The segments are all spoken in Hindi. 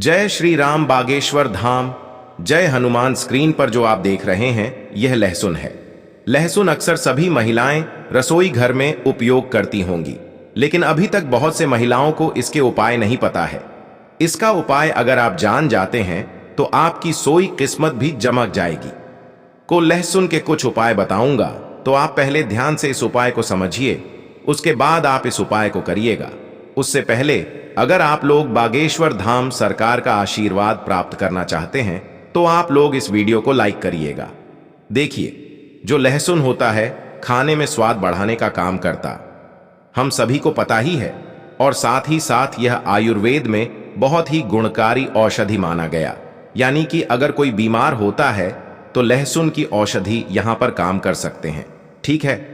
जय श्री राम बागेश्वर धाम। जय हनुमान। स्क्रीन पर जो आप देख रहे हैं यह लहसुन है। लहसुन अक्सर सभी महिलाएं रसोई घर में उपयोग करती होंगी, लेकिन अभी तक बहुत से महिलाओं को इसके उपाय नहीं पता है। इसका उपाय अगर आप जान जाते हैं तो आपकी सोई किस्मत भी चमक जाएगी। को लहसुन के कुछ उपाय बताऊंगा, तो आप पहले ध्यान से इस उपाय को समझिए, उसके बाद आप इस उपाय को करिएगा। उससे पहले अगर आप लोग बागेश्वर धाम सरकार का आशीर्वाद प्राप्त करना चाहते हैं तो आप लोग इस वीडियो को लाइक करिएगा। देखिए, जो लहसुन होता है खाने में स्वाद बढ़ाने का काम करता, हम सभी को पता ही है, और साथ ही साथ यह आयुर्वेद में बहुत ही गुणकारी औषधि माना गया। यानी कि अगर कोई बीमार होता है तो लहसुन की औषधि यहां पर काम कर सकते हैं। ठीक है,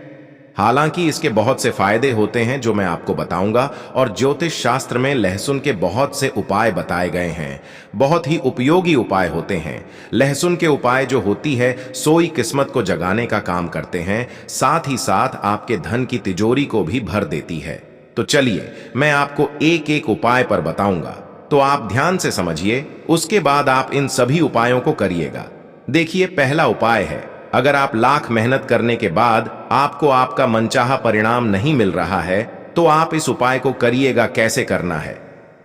हालांकि इसके बहुत से फायदे होते हैं जो मैं आपको बताऊंगा, और ज्योतिष शास्त्र में लहसुन के बहुत से उपाय बताए गए हैं। बहुत ही उपयोगी उपाय होते हैं। लहसुन के उपाय जो होती है सोई किस्मत को जगाने का काम करते हैं, साथ ही साथ आपके धन की तिजोरी को भी भर देती है। तो चलिए मैं आपको एक एक उपाय पर बताऊंगा, तो आप ध्यान से समझिए, उसके बाद आप इन सभी उपायों को करिएगा। देखिए, पहला उपाय है, अगर आप लाख मेहनत करने के बाद आपको आपका मनचाहा परिणाम नहीं मिल रहा है तो आप इस उपाय को करिएगा। कैसे करना है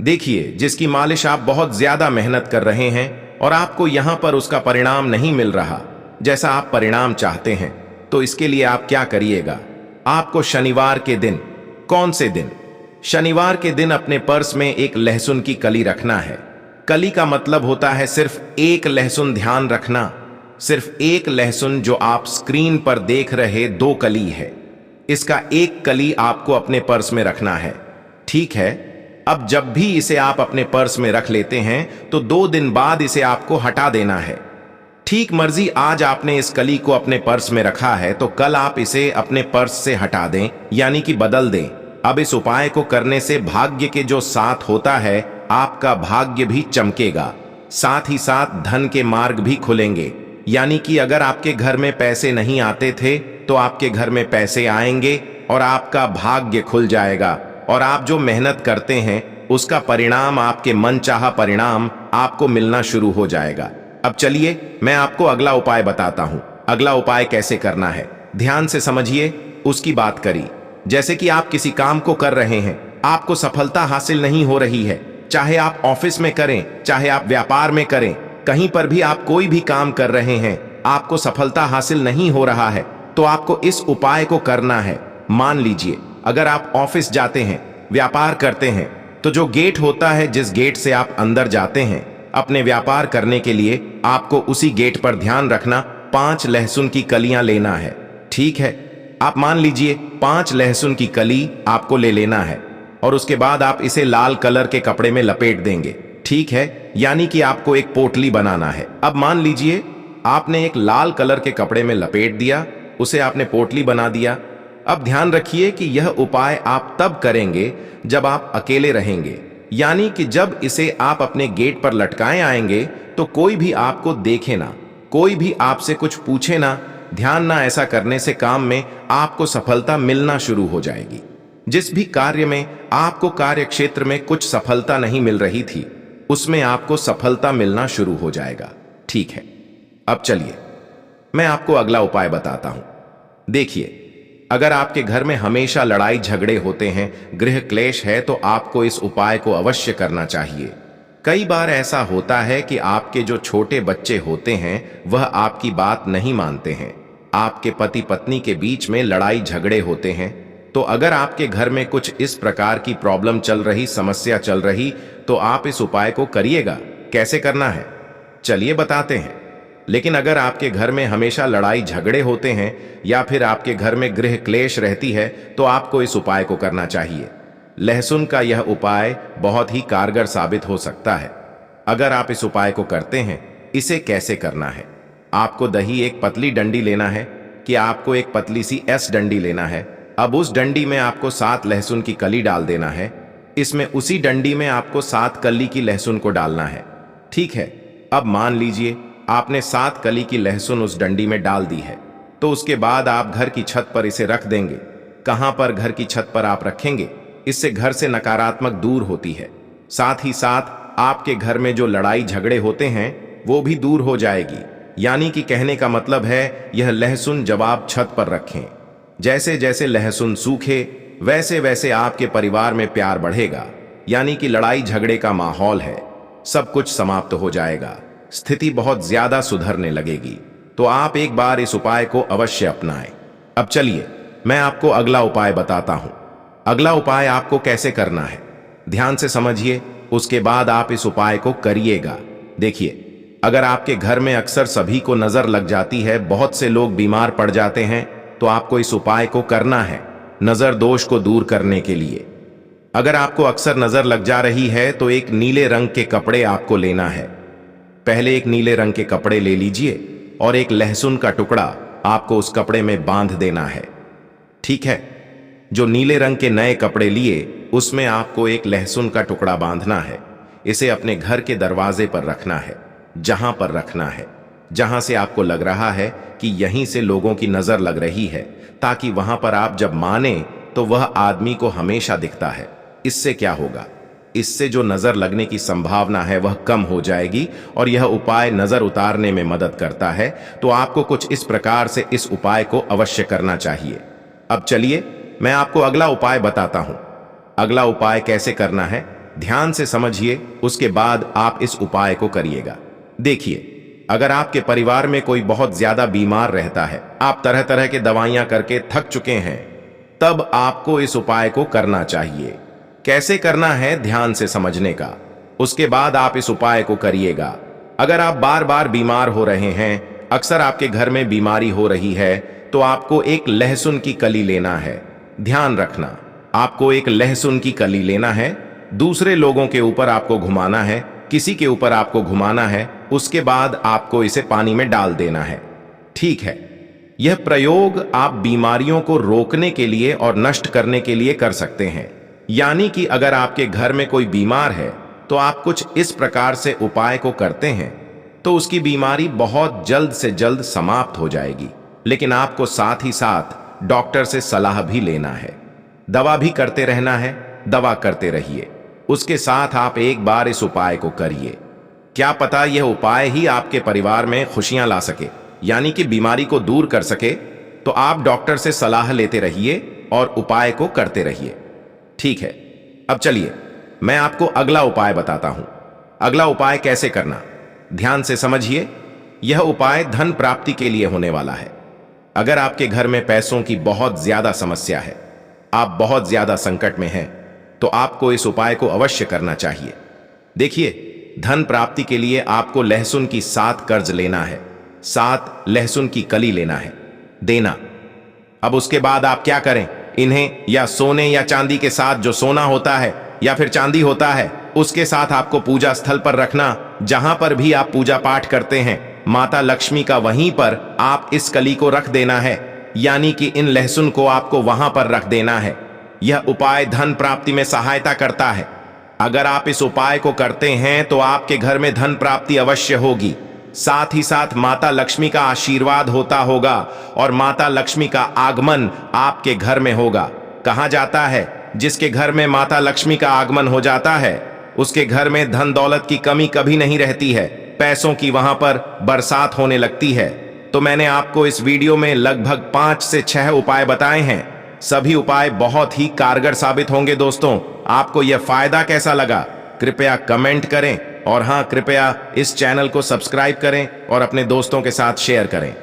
देखिए, जिसकी मालिश आप बहुत ज्यादा मेहनत कर रहे हैं और आपको यहां पर उसका परिणाम नहीं मिल रहा जैसा आप परिणाम चाहते हैं, तो इसके लिए आप क्या करिएगा, आपको शनिवार के दिन, कौन से दिन, शनिवार के दिन अपने पर्स में एक लहसुन की कली रखना है। कली का मतलब होता है सिर्फ एक लहसुन। ध्यान रखना, सिर्फ एक लहसुन जो आप स्क्रीन पर देख रहे 2 कली है, इसका एक कली आपको अपने पर्स में रखना है। ठीक है, अब जब भी इसे आप अपने पर्स में रख लेते हैं तो 2 दिन बाद इसे आपको हटा देना है। ठीक मर्जी, आज आपने इस कली को अपने पर्स में रखा है तो कल आप इसे अपने पर्स से हटा दें, यानी कि बदल दें। अब इस उपाय को करने से भाग्य के जो साथ होता है, आपका भाग्य भी चमकेगा, साथ ही साथ धन के मार्ग भी खुलेंगे। यानी कि अगर आपके घर में पैसे नहीं आते थे तो आपके घर में पैसे आएंगे और आपका भाग्य खुल जाएगा, और आप जो मेहनत करते हैं उसका परिणाम, आपके मनचाहा परिणाम आपको मिलना शुरू हो जाएगा। अब चलिए मैं आपको अगला उपाय बताता हूं। अगला उपाय कैसे करना है ध्यान से समझिए, उसकी बात करी। जैसे कि आप किसी काम को कर रहे हैं, आपको सफलता हासिल नहीं हो रही है, चाहे आप ऑफिस में करें, चाहे आप व्यापार में करें, कहीं पर भी आप कोई भी काम कर रहे हैं, आपको सफलता हासिल नहीं हो रहा है, तो आपको इस उपाय को करना है। मान लीजिए, अगर आप ऑफिस जाते हैं, व्यापार करते हैं, तो जो गेट होता है, जिस गेट से आप अंदर जाते हैं अपने व्यापार करने के लिए, आपको उसी गेट पर ध्यान रखना 5 लहसुन की कलियां लेना है। ठीक है, आप मान लीजिए 5 लहसुन की कली आपको ले लेना है, और उसके बाद आप इसे लाल कलर के कपड़े में लपेट देंगे। ठीक है, यानी कि आपको एक पोटली बनाना है। अब मान लीजिए आपने एक लाल कलर के कपड़े में लपेट दिया, उसे आपने पोटली बना दिया। अब ध्यान रखिए कि यह उपाय आप तब करेंगे जब आप अकेले रहेंगे, यानी कि जब इसे आप अपने गेट पर लटकाए आएंगे तो कोई भी आपको देखे ना, कोई भी आपसे कुछ पूछे ना। ध्यान ना, ऐसा करने से काम में आपको सफलता मिलना शुरू हो जाएगी। जिस भी कार्य में आपको कार्य क्षेत्र में कुछ सफलता नहीं मिल रही थी, उसमें आपको सफलता मिलना शुरू हो जाएगा। ठीक है, अब चलिए मैं आपको अगला उपाय बताता हूं। देखिए, अगर आपके घर में हमेशा लड़ाई झगड़े होते हैं, गृह क्लेश है, तो आपको इस उपाय को अवश्य करना चाहिए। कई बार ऐसा होता है कि आपके जो छोटे बच्चे होते हैं वह आपकी बात नहीं मानते हैं, आपके पति पत्नी के बीच में लड़ाई झगड़े होते हैं। तो अगर आपके घर में कुछ इस प्रकार की प्रॉब्लम चल रही, समस्या चल रही, तो आप इस उपाय को करिएगा। कैसे करना है चलिए बताते हैं। लेकिन अगर आपके घर में हमेशा लड़ाई झगड़े होते हैं या फिर आपके घर में गृह क्लेश रहती है, तो आपको इस उपाय को करना चाहिए। लहसुन का यह उपाय बहुत ही कारगर साबित हो सकता है अगर आप इस उपाय को करते हैं। इसे कैसे करना है, आपको दही एक पतली डंडी लेना है, कि आपको एक पतली सी एस डंडी लेना है। अब उस डंडी में आपको 7 लहसुन की कली डाल देना है। इसमें उसी डंडी में आपको 7 कली की लहसुन को डालना है। ठीक है, अब मान लीजिए आपने 7 कली की लहसुन उस डंडी में डाल दी है, तो उसके बाद आप घर की छत पर इसे रख देंगे। कहां पर, घर की छत पर आप रखेंगे, इससे घर से नकारात्मक दूर होती है। साथ ही साथ आपके घर में जो लड़ाई झगड़े होते हैं वो भी दूर हो जाएगी। यानी कि कहने का मतलब है, यह लहसुन जब आप छत पर रखें, जैसे जैसे लहसुन सूखे वैसे वैसे आपके परिवार में प्यार बढ़ेगा। यानी कि लड़ाई झगड़े का माहौल है, सब कुछ समाप्त हो जाएगा, स्थिति बहुत ज्यादा सुधरने लगेगी। तो आप एक बार इस उपाय को अवश्य अपनाएं। अब चलिए मैं आपको अगला उपाय बताता हूं। अगला उपाय आपको कैसे करना है, ध्यान से समझिए, उसके बाद आप इस उपाय को करिएगा। देखिए, अगर आपके घर में अक्सर सभी को नजर लग जाती है, बहुत से लोग बीमार पड़ जाते हैं, तो आपको इस उपाय को करना है नजर दोष को दूर करने के लिए। अगर आपको अक्सर नजर लग जा रही है तो एक नीले रंग के कपड़े आपको लेना है। पहले एक नीले रंग के कपड़े ले लीजिए और एक लहसुन का टुकड़ा आपको उस कपड़े में बांध देना है। ठीक है, जो नीले रंग के नए कपड़े लिए उसमें आपको एक लहसुन का टुकड़ा बांधना है। इसे अपने घर के दरवाजे पर रखना है, जहां पर रखना है जहां से आपको लग रहा है कि यहीं से लोगों की नजर लग रही है, ताकि वहां पर आप जब माने तो वह आदमी को हमेशा दिखता है। इससे क्या होगा, इससे जो नजर लगने की संभावना है वह कम हो जाएगी और यह उपाय नजर उतारने में मदद करता है। तो आपको कुछ इस प्रकार से इस उपाय को अवश्य करना चाहिए। अब चलिए मैं आपको अगला उपाय बताता हूं। अगला उपाय कैसे करना है ध्यान से समझिए, उसके बाद आप इस उपाय को करिएगा। देखिए, अगर आपके परिवार में कोई बहुत ज्यादा बीमार रहता है, आप तरह तरह के दवाइयां करके थक चुके हैं, तब आपको इस उपाय को करना चाहिए। कैसे करना है ध्यान से समझने का, उसके बाद आप इस उपाय को करिएगा। अगर आप बार बार बीमार हो रहे हैं, अक्सर आपके घर में बीमारी हो रही है, तो आपको एक लहसुन की कली लेना है। ध्यान रखना, आपको एक लहसुन की कली लेना है, दूसरे लोगों के ऊपर आपको घुमाना है, किसी के ऊपर आपको घुमाना है, उसके बाद आपको इसे पानी में डाल देना है। ठीक है, यह प्रयोग आप बीमारियों को रोकने के लिए और नष्ट करने के लिए कर सकते हैं। यानी कि अगर आपके घर में कोई बीमार है तो आप कुछ इस प्रकार से उपाय को करते हैं तो उसकी बीमारी बहुत जल्द से जल्द समाप्त हो जाएगी। लेकिन आपको साथ ही साथ डॉक्टर से सलाह भी लेना है, दवा भी करते रहना है, दवा करते रहिए, उसके साथ आप एक बार इस उपाय को करिए। क्या पता यह उपाय ही आपके परिवार में खुशियां ला सके, यानी कि बीमारी को दूर कर सके। तो आप डॉक्टर से सलाह लेते रहिए और उपाय को करते रहिए। ठीक है, अब चलिए मैं आपको अगला उपाय बताता हूं। अगला उपाय कैसे करना ध्यान से समझिए। यह उपाय धन प्राप्ति के लिए होने वाला है। अगर आपके घर में पैसों की बहुत ज्यादा समस्या है, आप बहुत ज्यादा संकट में हैं, तो आपको इस उपाय को अवश्य करना चाहिए। देखिए, धन प्राप्ति के लिए आपको लहसुन की 7 कर्ज लेना है, 7 लहसुन की कली लेना है, देना। अब उसके बाद आप क्या करें, इन्हें या सोने या चांदी के साथ, जो सोना होता है या फिर चांदी होता है, उसके साथ आपको पूजा स्थल पर रखना। जहां पर भी आप पूजा पाठ करते हैं माता लक्ष्मी का, वहीं पर आप इस कली को रख देना है। यानी कि इन लहसुन को आपको वहां पर रख देना है। यह उपाय धन प्राप्ति में सहायता करता है। अगर आप इस उपाय को करते हैं तो आपके घर में धन प्राप्ति अवश्य होगी, साथ ही साथ माता लक्ष्मी का आशीर्वाद होता होगा और माता लक्ष्मी का आगमन आपके घर में होगा। कहा जाता है, जिसके घर में माता लक्ष्मी का आगमन हो जाता है उसके घर में धन दौलत की कमी कभी नहीं रहती है, पैसों की वहां पर बरसात होने लगती है। तो मैंने आपको इस वीडियो में लगभग 5 से 6 उपाय बताए हैं। सभी उपाय बहुत ही कारगर साबित होंगे। दोस्तों, आपको यह फायदा कैसा लगा कृपया कमेंट करें और हां, कृपया इस चैनल को सब्सक्राइब करें और अपने दोस्तों के साथ शेयर करें।